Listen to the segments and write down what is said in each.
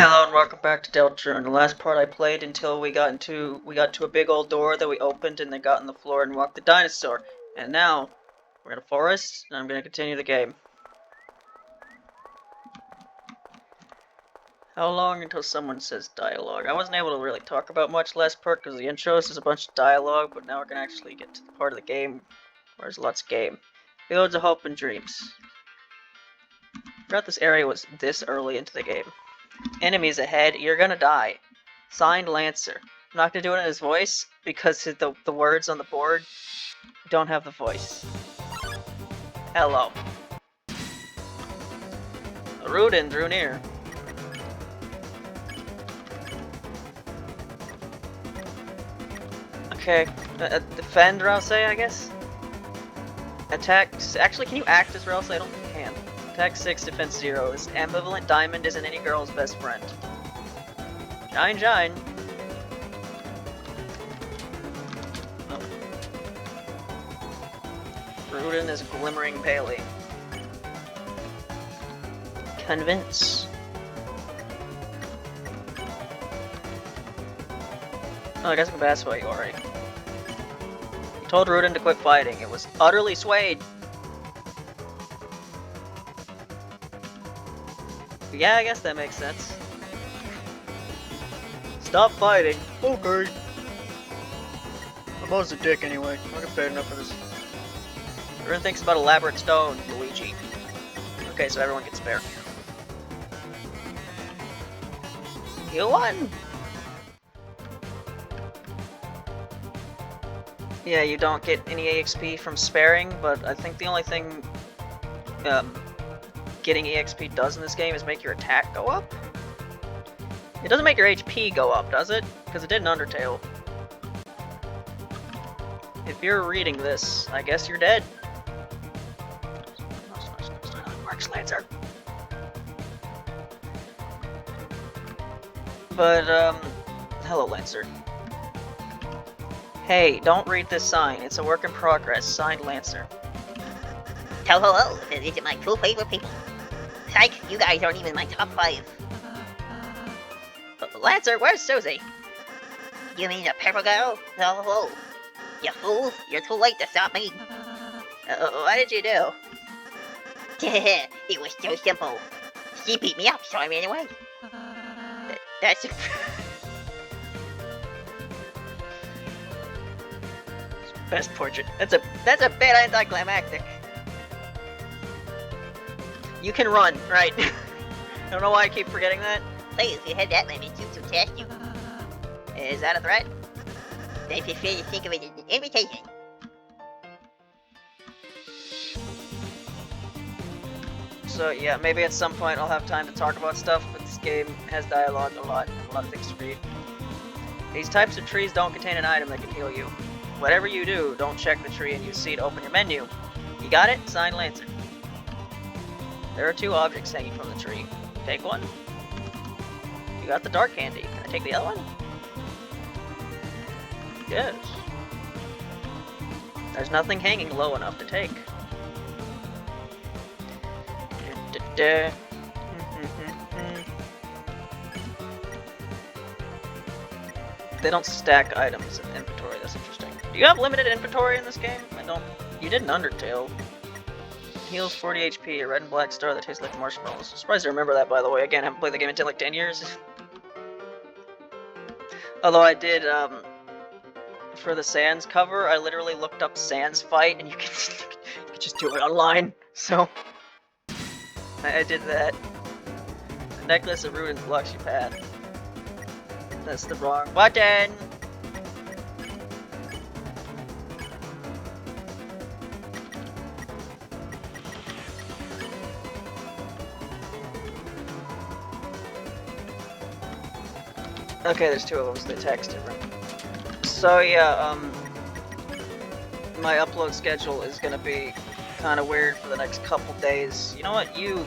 Hello and welcome back to Deltarune. The last part I played until we got to a big old door that we opened and then got on the floor and walked the dinosaur. And now we're in a forest and I'm gonna continue the game. How long until someone says dialogue? I wasn't able to really talk about much last part because the intros is a bunch of dialogue, but now we're gonna actually get to the part of the game where there's lots of game. Fields of Hope and Dreams. I forgot this area was this early into the game. Enemies ahead, you're gonna die. Signed Lancer. I'm not gonna do it in his voice because the words on the board don't have the voice. Hello. Rudin drew near. Okay, defend Rouse, I guess? Attack. Actually, can you act as Rouse? I don't think you can. Attack 6, defense 0. This ambivalent diamond isn't any girl's best friend. Shine, shine. Oh. Rudin is glimmering palely. Convince. Oh, I guess I can pass away already. He told Rudin to quit fighting. It was utterly swayed. Yeah, I guess that makes sense. Stop fighting. Okay. I'm almost a dick anyway. I'm not paid enough for this. Everyone thinks about elaborate stone, Luigi. Okay, so everyone gets spare. You won! Yeah, you don't get any EXP from sparing, but I think the only thing getting EXP does in this game is make your attack go up. It doesn't make your HP go up, does it? Because it did in Undertale. If you're reading this, I guess you're dead. Mark's Lancer. But, hello, Lancer. Hey, don't read this sign. It's a work in progress. Signed, Lancer. Hello, these are my two favorite people. Psych, you guys aren't even my top 5. Lancer, where's Susie? You mean the pepper girl? Oh, you fools, you're too late to stop me. What did you do? It was so simple. She beat me up, so I ran away. That's... Best portrait. That's a bit anticlimactic. You can run, right? I don't know why I keep forgetting that. Please, if you had that limit, you to test you. Is that a threat? Then feel free to think of it as an invitation. So yeah, maybe at some point I'll have time to talk about stuff, but this game has dialogue a lot of things to read. These types of trees don't contain an item that can heal you. Whatever you do, don't check the tree and use C to open your menu. You got it? Signed, Lancer. There are 2 objects hanging from the tree. Take one. You got the dark candy. Can I take the other one? Yes. There's nothing hanging low enough to take. They don't stack items in inventory. That's interesting. Do you have limited inventory in this game? I don't. You did in Undertale. Heals 40 HP, a red and black star that tastes like marshmallows. Surprised I remember that, by the way. Again, I haven't played the game in like 10 years. Although I did, for the Sans cover, I literally looked up Sans fight, and you can just do it online. So, I did that. The necklace of Rudin's blocks your path. That's the wrong button! Okay, there's 2 of them, so the attack's different. So yeah, my upload schedule is gonna be kinda weird for the next couple days. You know what? You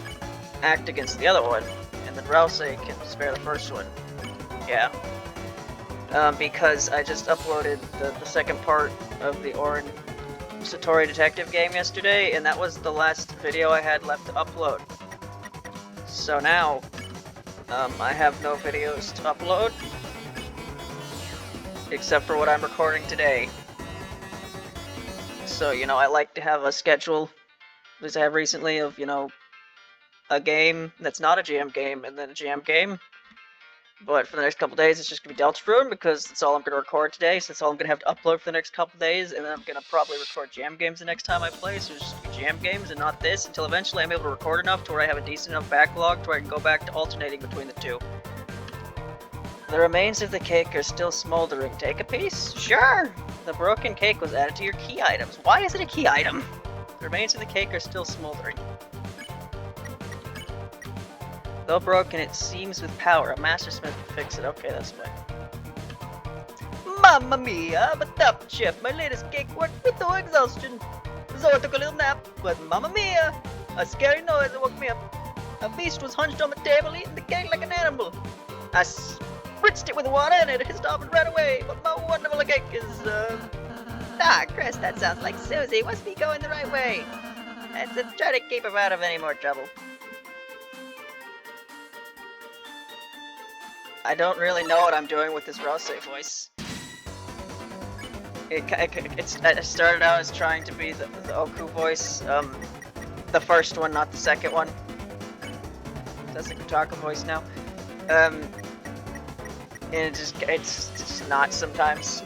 act against the other one, and then Rouse can spare the first one. Yeah. Because I just uploaded the second part of the Orin Satori Detective game yesterday, and that was the last video I had left to upload. So now, I have no videos to upload, except for what I'm recording today. So, you know, I like to have a schedule, as I have recently, of, you know, a game that's not a jam game, and then a jam game. But for the next couple days, it's just going to be Deltarune, because that's all I'm going to record today, so that's all I'm going to have to upload for the next couple days, and then I'm going to probably record jam games the next time I play, so it's just going to be jam games and not this, until eventually I'm able to record enough to where I have a decent enough backlog to where I can go back to alternating between the two. The remains of the cake are still smoldering. Take a piece? Sure! The broken cake was added to your key items. Why is it a key item? The remains of the cake are still smoldering. Though broken, it seems with power. A mastersmith can fix it. Okay, that's fine. Mamma mia! But that chef, my latest cake worked with no exhaustion. So I took a little nap, but mamma mia! A scary noise woke me up. A beast was hunched on the table, eating the cake like an animal. I spritzed it with water and it hissed off and ran away. But my wonderful cake is, Ah, Chris, that sounds like Susie. Must be going the right way. Let's try to keep her out of any more trouble. I don't really know what I'm doing with this Rose voice. It started out as trying to be the Oku voice, the first one, not the second one. That's the Kutaka voice now. And it's just not sometimes.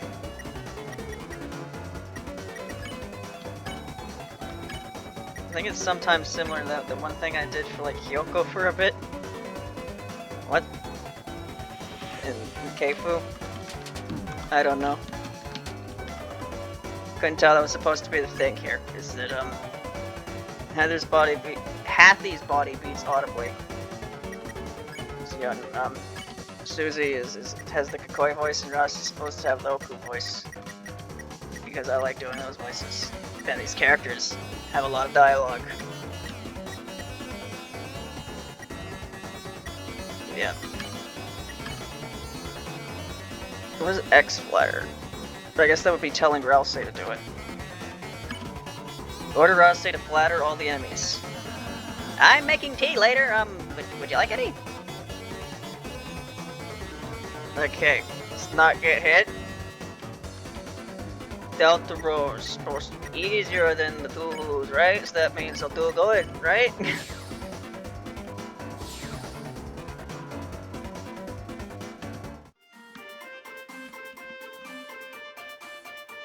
I think it's sometimes similar to the one thing I did for like Hyoko for a bit. What? In Keifu? I don't know. Couldn't tell that was supposed to be the thing here. Is that Hathy's body beats audibly. So yeah, Susie has the Kakoi voice and Ross is supposed to have the Oku voice. Because I like doing those voices. And these characters have a lot of dialogue. Yeah. What is X-Flatter? But I guess that would be telling Rouse to do it. Order Rouse to flatter all the enemies. I'm making tea later. Would you like any? Okay, let's not get hit. Deltarune is supposed to be easier than the tools, right? So that means I'll do good, right?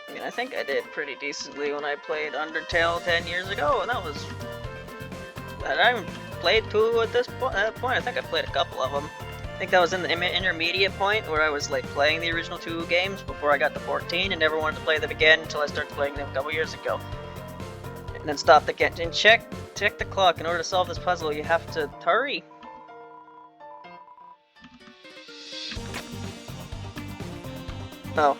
I mean, I think I did pretty decently when I played Undertale 10 years ago, and that was... I haven't played 2 at this point. I think I played a couple of them. I think that was in the intermediate point where I was like playing the original 2 games before I got to 14 and never wanted to play them again until I started playing them a couple years ago. And then stopped again. And check the clock. In order to solve this puzzle, you have to hurry. Oh.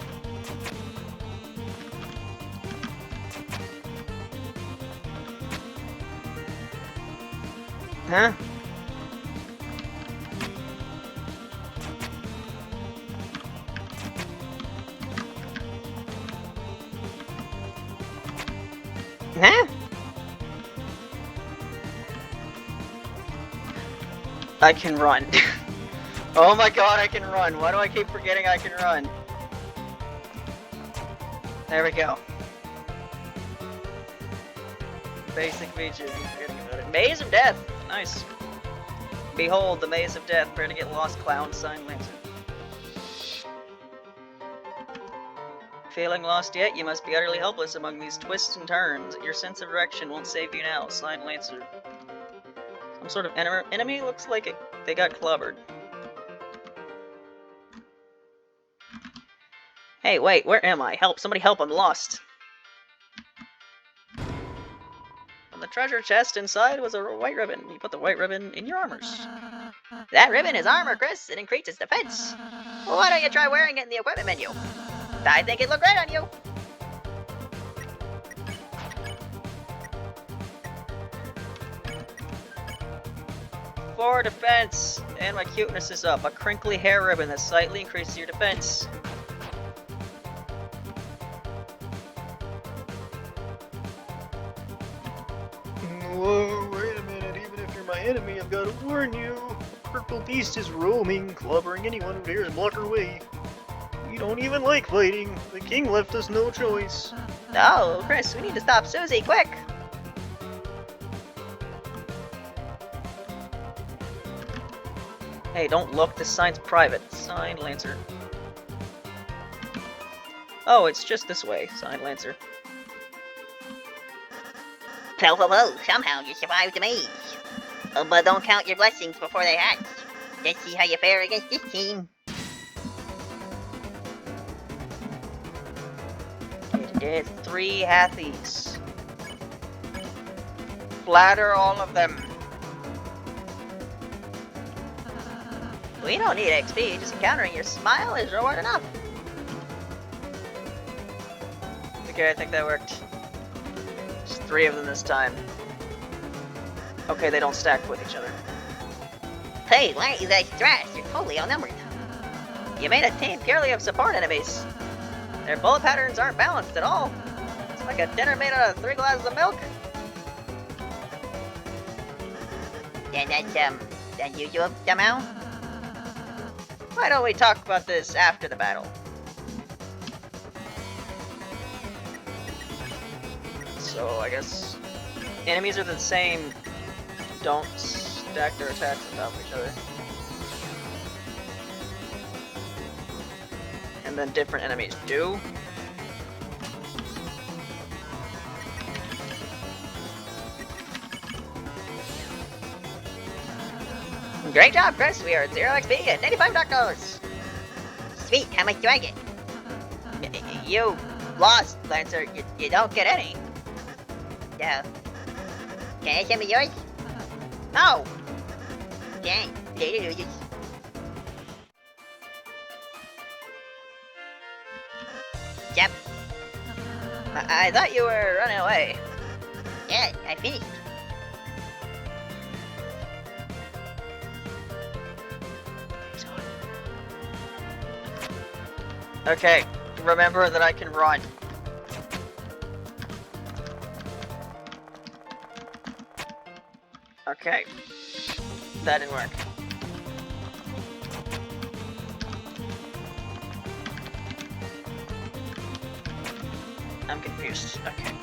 Huh? Huh? I can run. Oh my god, I can run. Why do I keep forgetting I can run? There we go. Basic features, I'm forgetting about it. Maze of Death! Nice. Behold, the Maze of Death. Prepare to get lost, clown, sign lancer. Feeling lost yet? You must be utterly helpless among these twists and turns. Your sense of direction won't save you now. Sign lancer. Some sort of enemy? Looks like they got clobbered. Hey, wait, where am I? Help, somebody help, I'm lost. On the treasure chest inside was a white ribbon. You put the white ribbon in your armors. That ribbon is armor, Chris. It increases defense. Well, why don't you try wearing it in the equipment menu? I think it'd look great on you. For defense! And my cuteness is up. A crinkly hair ribbon that slightly increases your defense. Whoa, wait a minute. Even if you're my enemy, I've got to warn you. purple beast is roaming, clobbering anyone who dares block her way. We don't even like fighting. The king left us no choice. Oh, Chris, we need to stop Susie, quick! Hey, don't look. This sign's private. Sign Lancer. Oh, it's just this way. Sign Lancer. Whoa, somehow you survived the maze. But don't count your blessings before they hatch. Let's see how you fare against this team. It is 3 Hathies. Flatter all of them. We don't need XP, just encountering your smile is reward enough. Okay, I think that worked. Just 3 of them this time. Okay, they don't stack with each other. Hey, why aren't you that stressed? You're totally outnumbered. You made a team purely of support enemies. Their bullet patterns aren't balanced at all. It's like a dinner made out of 3 glasses of milk. Then that's, unusual somehow? Why don't we talk about this after the battle? So, I guess enemies are the same. Don't stack their attacks on top of each other. And then different enemies do. Great job, Chris. We are at 0 XP and $95. Sweet, how much do I get? You lost, Lancer. You don't get any. Yeah. Can I have some of yours? No! Dang, later losers. Yep. I thought you were running away. Yeah, I finished. Okay, remember that I can run. Okay, that didn't work. I'm confused. Okay.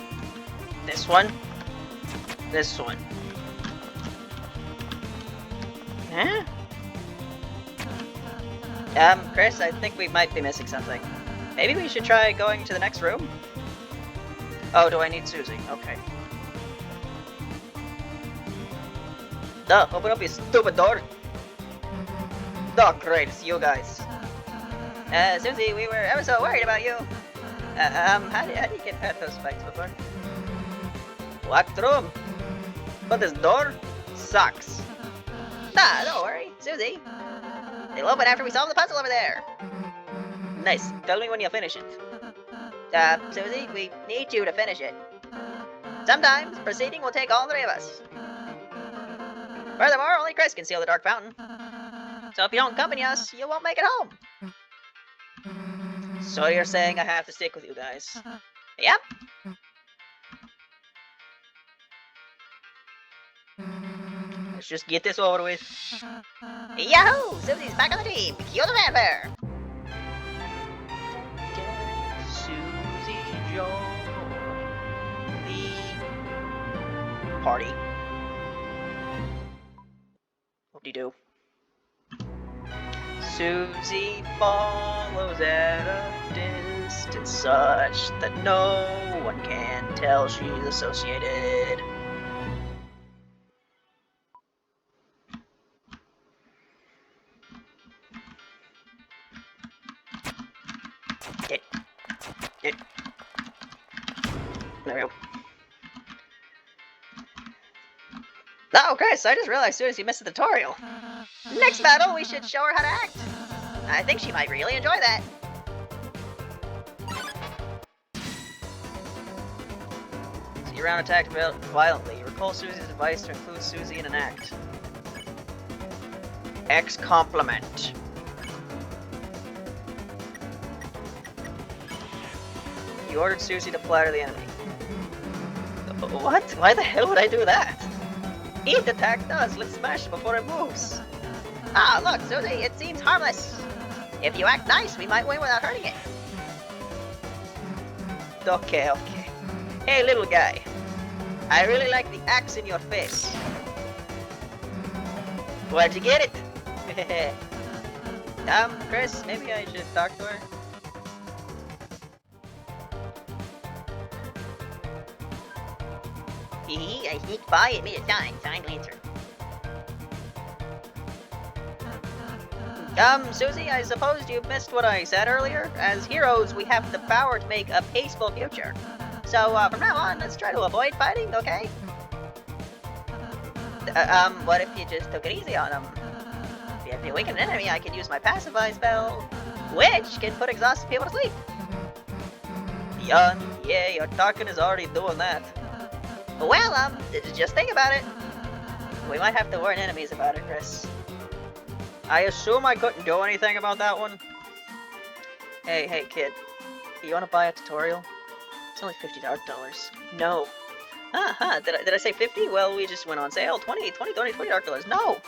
This one. This one. Huh? Chris, I think we might be missing something. Maybe we should try going to the next room? Oh, do I need Susie? Okay. Duh, open up your stupid door! Oh, great, it's you guys. Susie, we were ever so worried about you. How did you get past those spikes before? Walk through 'em. But this door sucks. Nah, don't worry, Susie. It'll open after we solve the puzzle over there. Nice, tell me when you finish it. Susie, we need you to finish it. Sometimes, proceeding will take all 3 of us. Furthermore, only Chris can seal the Dark Fountain. So if you don't accompany us, you won't make it home. So you're saying I have to stick with you guys? Yep. Let's just get this over with. Yahoo! Susie's back on the team. Cue the fanfare. Susie join the party. Whoop-de-doo. Susie follows at a distance such that no one can tell she's associated. There we go. Oh, Chris, I just realized Susie missed the tutorial. Next battle, we should show her how to act. I think she might really enjoy that. See round attacked violently. Recall Susie's advice to include Susie in an act. X compliment. You ordered Susie to flatter the enemy. What? Why the hell would I do that? Eat attack does. Let's smash it before it moves. Ah, look, Susie, it seems harmless. If you act nice, we might win without hurting it. Okay. Hey, little guy. I really like the axe in your face. Where'd you get it? Chris, maybe I should talk to her. Hee I sneaked by and made a sign. Signed Lancer. Susie, I suppose you missed what I said earlier? As heroes, we have the power to make a peaceful future. So, from now on, let's try to avoid fighting, okay? What if you just took it easy on them? If you weaken an enemy, I can use my pacify spell, which can put exhausted people to sleep. Yeah, your talking is already doing that. Well, just think about it. We might have to warn enemies about it, Chris. I assume I couldn't do anything about that one. Hey, kid. You wanna buy a tutorial? It's only $50 No. Did I say 50? Well, we just went on sale. $20 $20. No!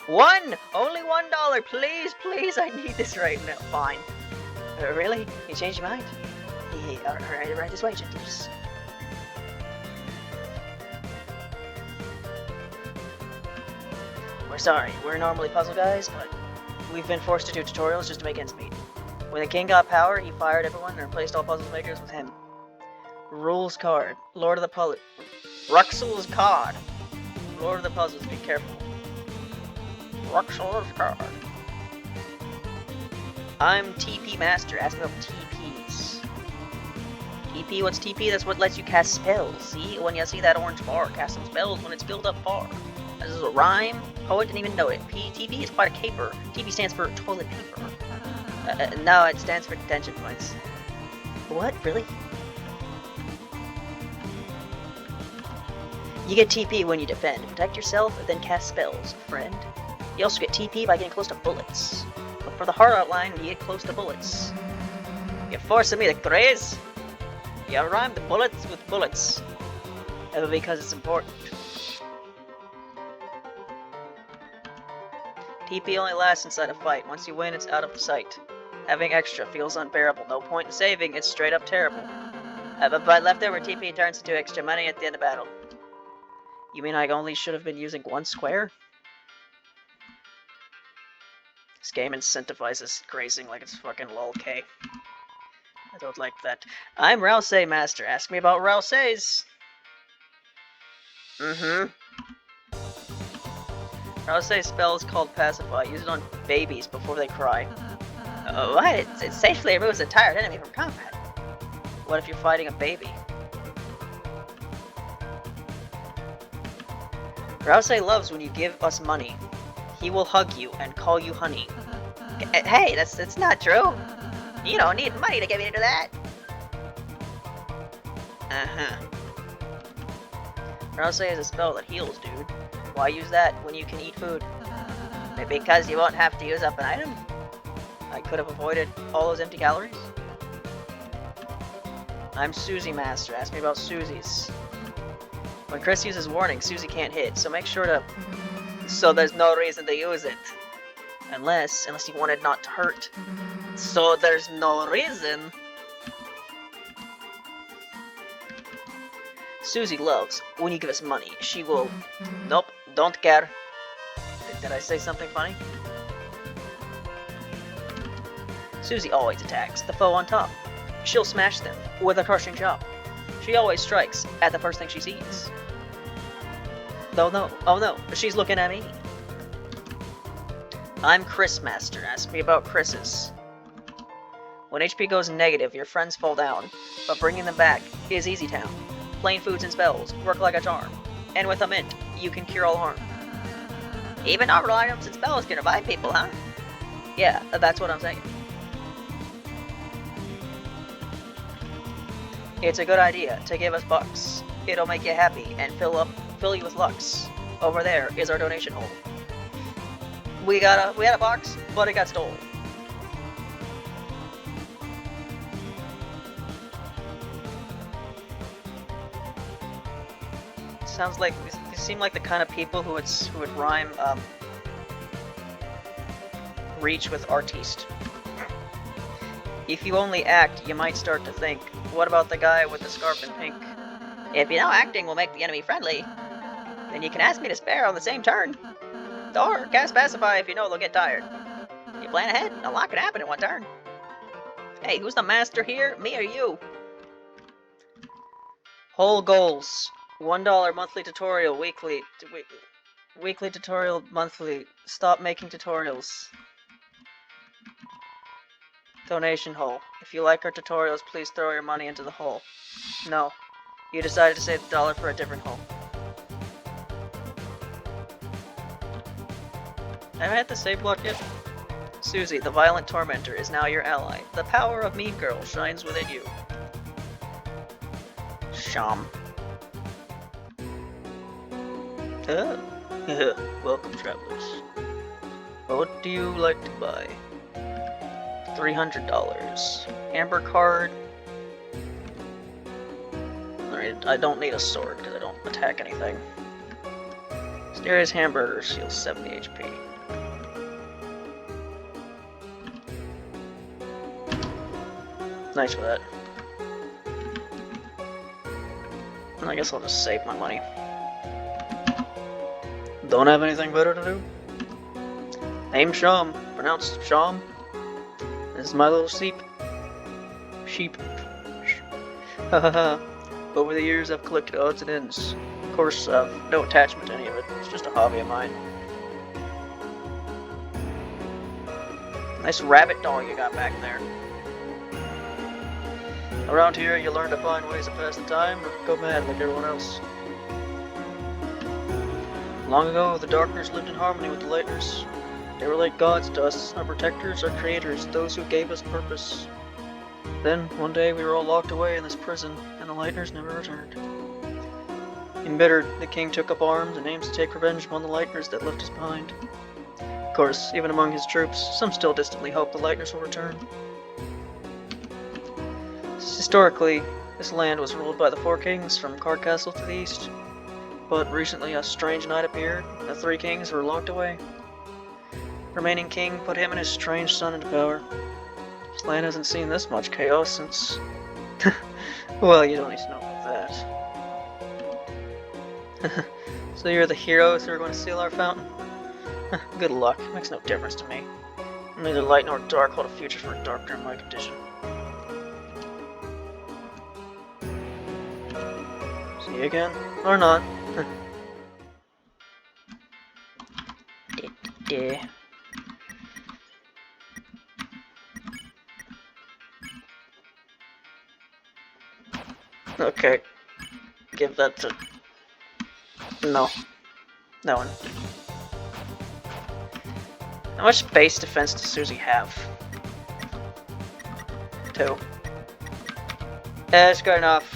Only $1. Please, I need this right now. Fine. Really? You changed your mind? Yeah, alright, right this way, gentlers. We're sorry, we're normally puzzle guys, but we've been forced to do tutorials just to make ends meet. When the king got power, he fired everyone and replaced all puzzle makers with him. Rules card. Lord of the Puzzles. Ruxel's card. Lord of the Puzzles, be careful. Ruxel's card. I'm TP Master. Ask me about TPs. TP? What's TP? That's what lets you cast spells. See? When you see that orange bar, cast some spells when it's filled up far. This is a rhyme. Poet didn't even know it. TP is quite a caper. TP stands for toilet paper. No, it stands for detention points. What? Really? You get TP when you defend. Protect yourself, then cast spells, friend. You also get TP by getting close to bullets. But for the hard outline, you get close to bullets. You're forcing me to graze? You rhyme the bullets with bullets. Because it's important. TP only lasts inside a fight. Once you win, it's out of sight. Having extra feels unbearable. No point in saving, it's straight up terrible. But leftover TP turns into extra money at the end of battle. You mean I only should have been using one square? This game incentivizes grazing like it's fucking lol-K. I don't like that. I'm Rouse Master. Ask me about Rouse's. Rouse spell is called Pacify. Use it on babies before they cry. What? It safely removes a tired enemy from combat. What if you're fighting a baby? Rouse loves when you give us money. He will hug you and call you honey. Hey, that's not true. You don't need money to get me into that. Rouse is a spell that heals, dude. Why use that when you can eat food? Because you won't have to use up an item. I could have avoided all those empty calories. I'm Susie Master. Ask me about Susie's. When Chris uses warning, Susie can't hit, so make sure to... So there's no reason to use it. Unless you wanted not to hurt. So there's no reason. Susie loves when you give us money. She will... Nope, don't care. Did I say something funny? Susie always attacks the foe on top. She'll smash them with a crushing chop. She always strikes at the first thing she sees. Oh no, she's looking at me. I'm Chris Master. Ask me about Chris's. When HP goes negative, your friends fall down, but bringing them back is easy town. Plain foods and spells work like a charm, and with a mint, you can cure all harm. Even normal items and spells can revive people, huh? Yeah, that's what I'm saying. It's a good idea to give us bucks. It'll make you happy and fill you with lux. Over there is our donation hole. We had a box, but it got stolen. Sounds like these seem like the kind of people who would rhyme Reach with artiste. If you only act, you might start to think, what about the guy with the scarf in pink? If you know acting will make the enemy friendly, then you can ask me to spare on the same turn. Or cast Pacify if you know they'll get tired. You plan ahead, a lot can happen in one turn. Hey, who's the master here? Me or you? Whole goals. $1 monthly tutorial weekly. Weekly tutorial monthly. Stop making tutorials. Donation hole. If you like our tutorials, please throw your money into the hole. No. You decided to save the dollar for a different hole. Have I hit the save block yet? Susie, the violent tormentor, is now your ally. The power of Mean Girl shines within you. Sham. Welcome, travelers. What do you like to buy? $300. Amber card. Alright, I don't need a sword because I don't attack anything. Mysterious hamburger heals 70 HP. Nice for that. And I guess I'll just save my money. Don't have anything better to do? Name Sham, pronounced Sham. This is my little sheep. Hahaha. Over the years I've collected odds and ends. Of course, I've no attachment to any of it. It's just a hobby of mine. Nice rabbit doll you got back there. Around here, you learn to find ways to pass the time or go mad like everyone else. Long ago, the Darkners lived in harmony with the Lightners. They were like gods to us, our protectors, our creators, those who gave us purpose. Then, one day, we were all locked away in this prison, and the Lightners never returned. Embittered, the king took up arms and aims to take revenge upon the Lightners that left us behind. Of course, even among his troops, some still distantly hope the Lightners will return. Historically, this land was ruled by the four kings from Card Castle to the east. But recently a strange knight appeared, and the three kings were locked away. The remaining king put him and his strange son into power. This land hasn't seen this much chaos since... Well, you don't need to know about that. So you're the heroes who are going to steal our fountain? Good luck, it makes no difference to me. Neither light nor dark hold a future for a darker in my condition. See you again, or not. Okay. Give that to... No. That one. How much base defense does Susie have? 2. Yeah, it's good enough.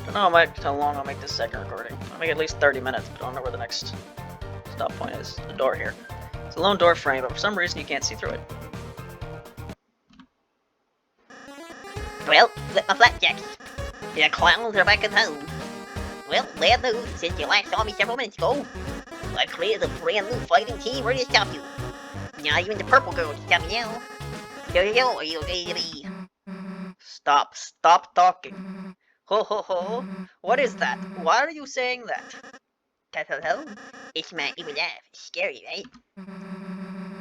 I don't know how long I'll make this second recording. I'll make at least 30 minutes, but I don't know where the next stop point is. The door here. It's a lone door frame, but for some reason you can't see through it. Well, flip my flapjacks. The clowns are back at home. Well, bad news, since you last saw me several minutes ago, I've created a brand new fighting team ready to stop you. Now even the purple girl can stop me now. Yo, are you ready to be? Stop talking. Ho ho ho, what is that? Why are you saying that? Ho. It's my evil laugh. It's scary, right?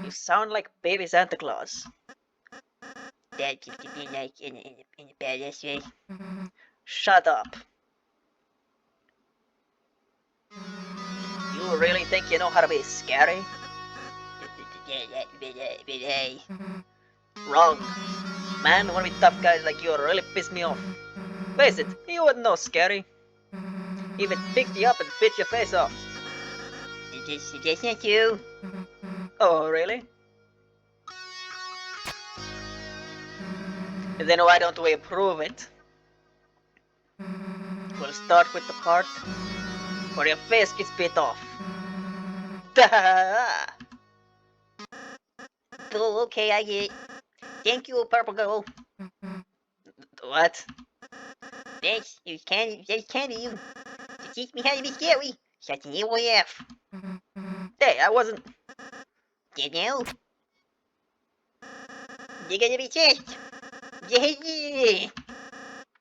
You sound like baby Santa Claus. That seems to be like in a badass way. Shut up. You really think you know how to be scary? Wrong. Man, one of the tough guys like you really piss me off. Face it, you wouldn't know scary. Even pick you up and bit your face off. It's not you. Oh, really? Then why don't we prove it? We'll start with the part where your face gets bit off. Oh, okay, I get it. Thank you, purple girl. What? Thanks, it's candy you. teach me how to be scary. Such an evil laugh. Hey, I wasn't. Did you? You're gonna be chased. Yeah.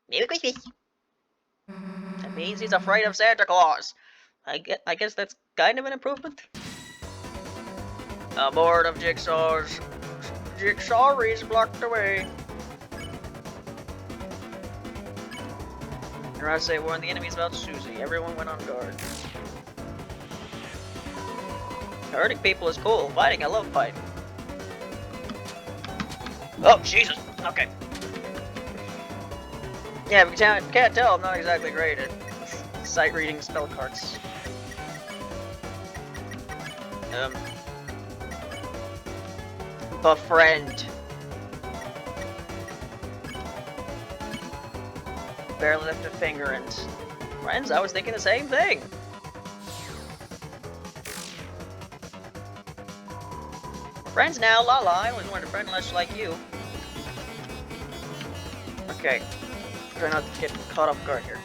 Merry Christmas. That means he's afraid of Santa Claus. I guess that's kind of an improvement. A board of jigsaws. Jigsaw is blocked away. Or I say warn the enemies about Susie. Everyone went on guard. Hurting people is cool. Fighting, I love fighting. Oh, Jesus. Okay. Yeah, but can't tell I'm not exactly great at sight reading spell cards. Befriend. Barely lift a finger and... Friends, I was thinking the same thing. Friends now, la la, I was more a friend less like you. Okay. Try not to get caught off guard here.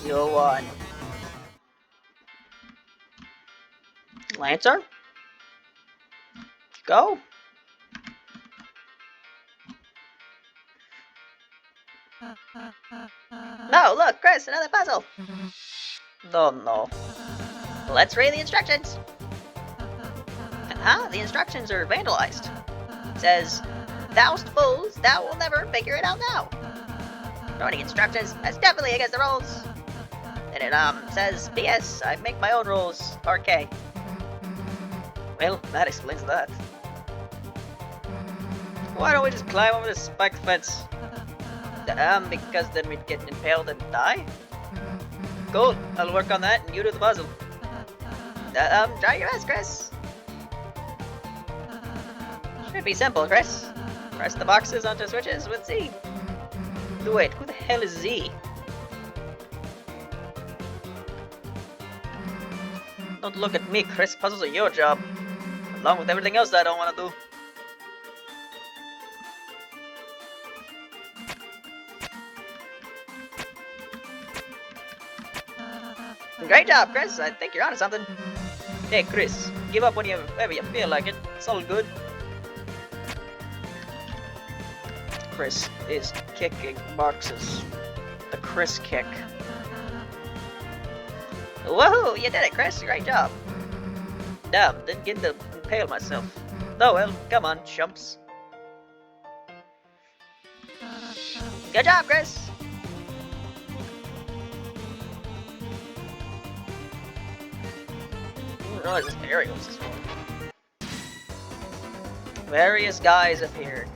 You won. Lancer? Go. No, look, Chris, another puzzle. Oh no. Let's read the instructions. Huh? The instructions are vandalized. It says, "Thou'st fools, thou will never figure it out now." Reading instructions, that's definitely against the rules. And it says, "P.S. I make my own rules, RK." Well, that explains that. Why don't we just climb over this spiked fence? Because then we'd get impaled and die? Cool, I'll work on that and you do the puzzle. Try your best, Chris. Should be simple, Chris. Press the boxes onto switches with Z. Wait, who the hell is Z? Don't look at me, Chris. Puzzles are your job. Along with everything else I don't want to do. Great job, Chris. I think you're onto something. Hey, Chris. Give up whenever you feel like it. It's all good. Chris is kicking boxes. The Chris kick. Woohoo! You did it, Chris. Great job. Damn, didn't get to impale myself. Oh well, come on, chumps. Good job, Chris. I didn't realize this area was this one. Various guys appeared.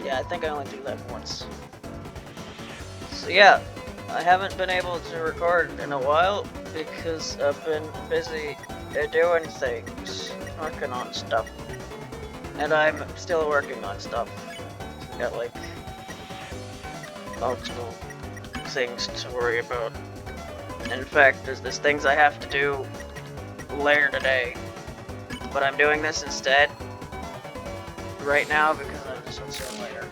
Yeah, I think I only do that once. So yeah, I haven't been able to record in a while because I've been busy doing things, working on stuff. And I'm still working on stuff. Got like multiple things to worry about. In fact, there's things I have to do later today. But I'm doing this instead right now because I just want to later.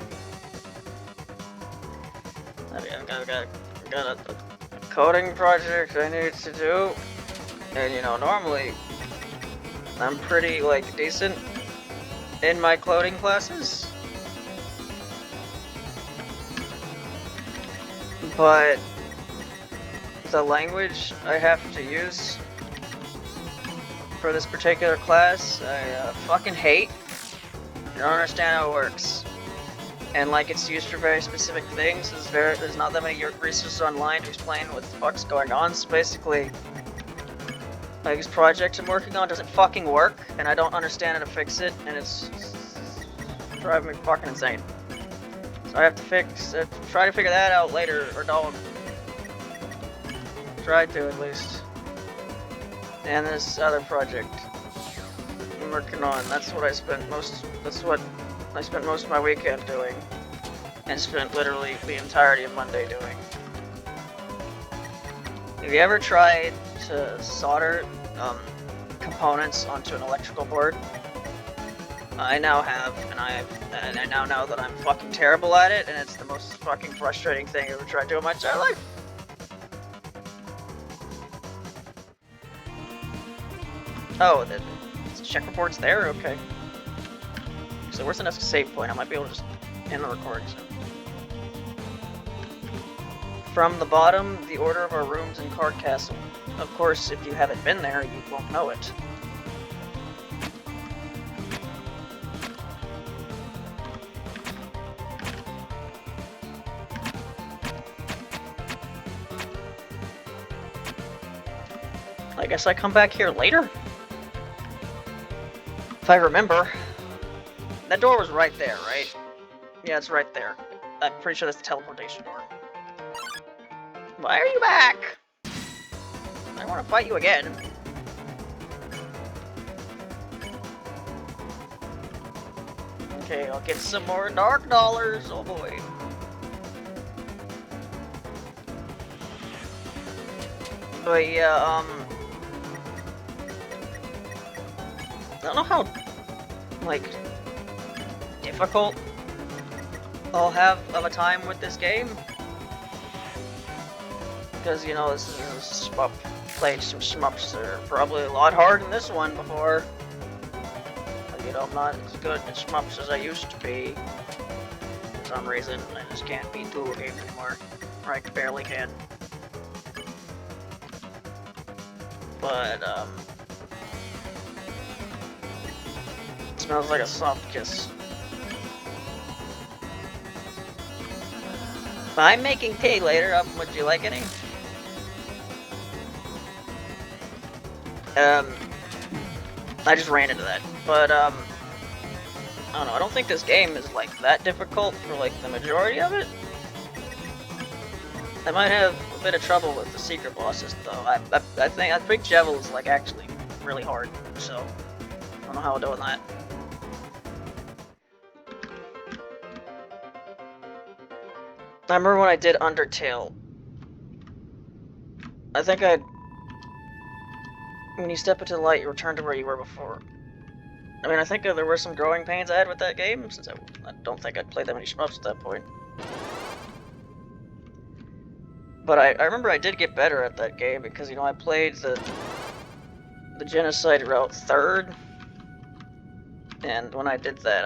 I've got a coding project I need to do. And you know, normally I'm pretty like decent in my coding classes. But the language I have to use for this particular class, I fucking hate. I don't understand how it works. And like it's used for very specific things. There's not that many resources online to explain what the fuck's going on. So basically, like this project I'm working on doesn't fucking work, and I don't understand how to fix it, and it's driving me fucking insane. So I have to try to figure that out later, or don't. Try to at least. And this other project I'm working on, that's what I spent most of my weekend doing. And spent literally the entirety of Monday doing. Have you ever tried to solder components onto an electrical board? I now have, and I now know that I'm fucking terrible at it, and it's the most fucking frustrating thing I've ever tried to do in my entire life. Oh, the checkerboard's there? Okay. So where's the next save point? I might be able to just end the recording soon. From the bottom, the order of our rooms in Card Castle. Of course, if you haven't been there, you won't know it. I guess I come back here later? If I remember. That door was right there, right? Yeah, it's right there. I'm pretty sure that's the teleportation door. Why are you back? I want to fight you again. Okay, I'll get some more dark dollars. Oh boy. But yeah, I don't know how, like, difficult I'll have of a time with this game. Because, you know, this is shmup. Played some shmups that are probably a lot harder than this one before. But, you know, I'm not as good at shmups as I used to be. For some reason, I just can't beat duel games anymore. Or I barely can. But, it smells like a soft kiss. I'm making tea later. Would you like any? I just ran into that. But, I don't know. I don't think this game is, like, that difficult for, like, the majority of it. I might have a bit of trouble with the secret bosses, though. I think Jevil is, like, actually really hard. So, I don't know how I'll do with that. I remember when I did Undertale. I think when you step into the light, you return to where you were before. I mean, I think there were some growing pains I had with that game, since I don't think I'd played that many shmups at that point. But I remember I did get better at that game, because, you know, I played the Genocide route third. And when I did that,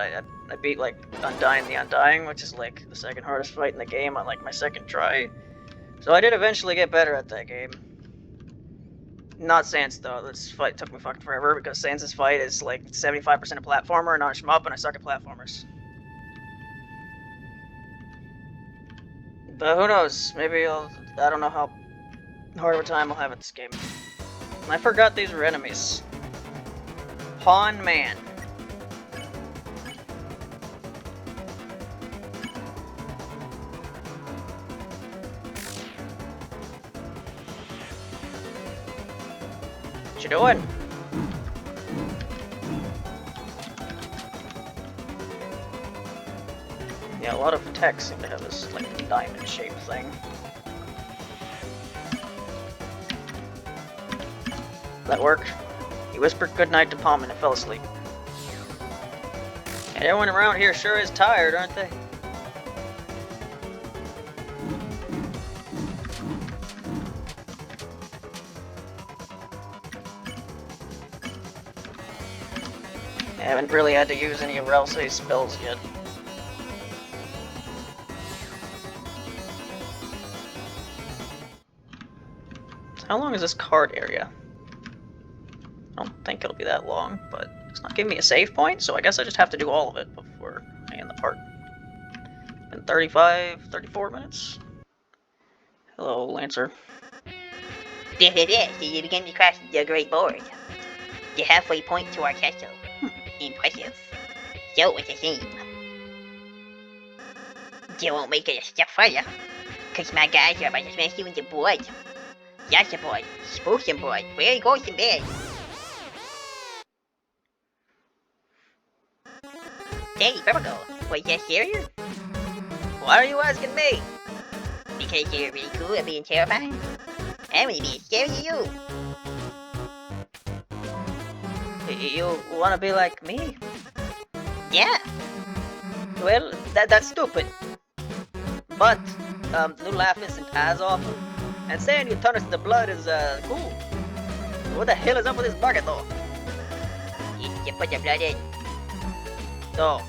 I beat, like, Undying the Undying, which is, like, the second hardest fight in the game on, like, my second try. So I did eventually get better at that game. Not Sans, though. This fight took me fucking forever, because Sans' fight is, like, 75% a platformer, not a shmup, and I suck at platformers. But who knows? Maybe I don't know how hard of a time I'll have at this game. I forgot these were enemies. Pawn Man. What you doing? Yeah, a lot of attacks seem to have this, like, diamond-shaped thing. That work? He whispered goodnight to Palm and fell asleep. And everyone around here sure is tired, aren't they? I haven't really had to use any of Ralsei's spells yet. How long is this card area? I don't think it'll be that long, but it's not giving me a save point, so I guess I just have to do all of it before I end the part. Been 34 minutes. Hello, Lancer. So you begin to cross the Great Board. The halfway point to our castle. Impressive. So it's a shame. You won't make it a step further, cause my guys are about to smash you into blood. That's a board. Spooky board. Where goes to bed? Hey, Purple, was that serious? Why are you asking me? Because you're really cool at being terrifying. I want to be as scary as you. You wanna be like me? Yeah. Well, that's stupid. But, the new laugh isn't as awful. And saying you turn us into blood is, cool. What the hell is up with this bucket, though? You put the blood in. No.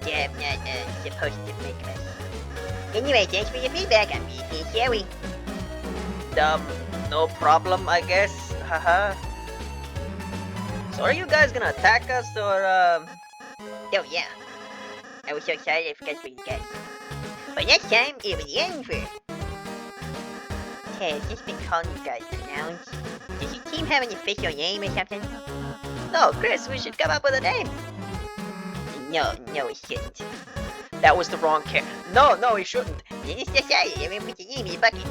Yeah, I'm not supposed to make a mess. Anyway, thanks for your feedback. I'm being scary. No problem, I guess. Haha. So are you guys gonna attack us, or, Oh, yeah. I was so excited I forgot what you guys. But next time, it was the end for. Hey, I've just been calling you guys pronouns. Does your team have an official name or something? No, Chris, we should come up with a name. No, it shouldn't. That was the wrong kid. No, he shouldn't. You just decided I'm gonna put your name in the bucket.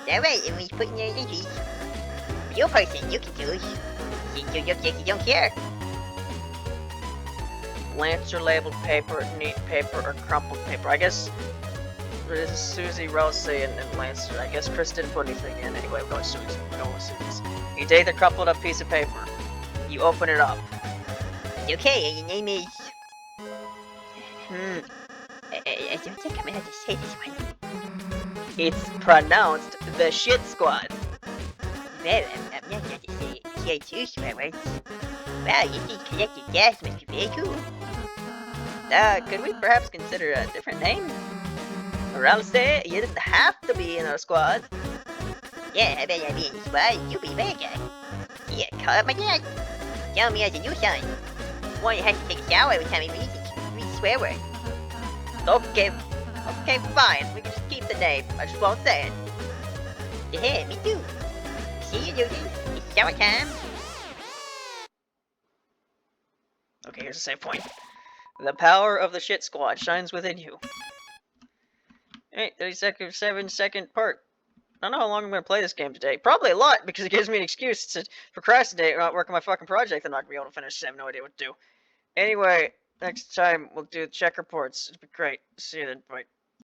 Alright, everyone's putting their entries. Your person, you can choose. Since you look like you don't care. Lancer labeled paper, neat paper, or crumpled paper. I guess this is Susie, Rosie, and Lancer. I guess Chris didn't put anything in. Anyway, we're going with Susie. We're going with Susie's. You take the crumpled up piece of paper. You open it up. Okay, and your name is... I don't think I'm gonna have to say this one. It's pronounced the Shit Squad. Well, I'm not going to say two swear words. Wow, you think collective gas must be very cool. Could we perhaps consider a different name? Or else you didn't have to be in our squad. Yeah, I bet I'll be in the squad and you'll be the bad guy. Yeah, call up my dad. Tell me as a new son. One has to take a shower every time he reads a swear word. Okay, fine. We can just keep the name. I just won't say it. Yeah, me too. See you, Susie. It's shower time. Okay, here's a save point. The power of the Shit Squad shines within you. Hey, 37-second part. I don't know how long I'm going to play this game today. Probably a lot, because it gives me an excuse to procrastinate or not work on my fucking project. I'm not going to be able to finish. I have no idea what to do. Anyway, next time we'll do check reports. It'll be great. See you then. Bye.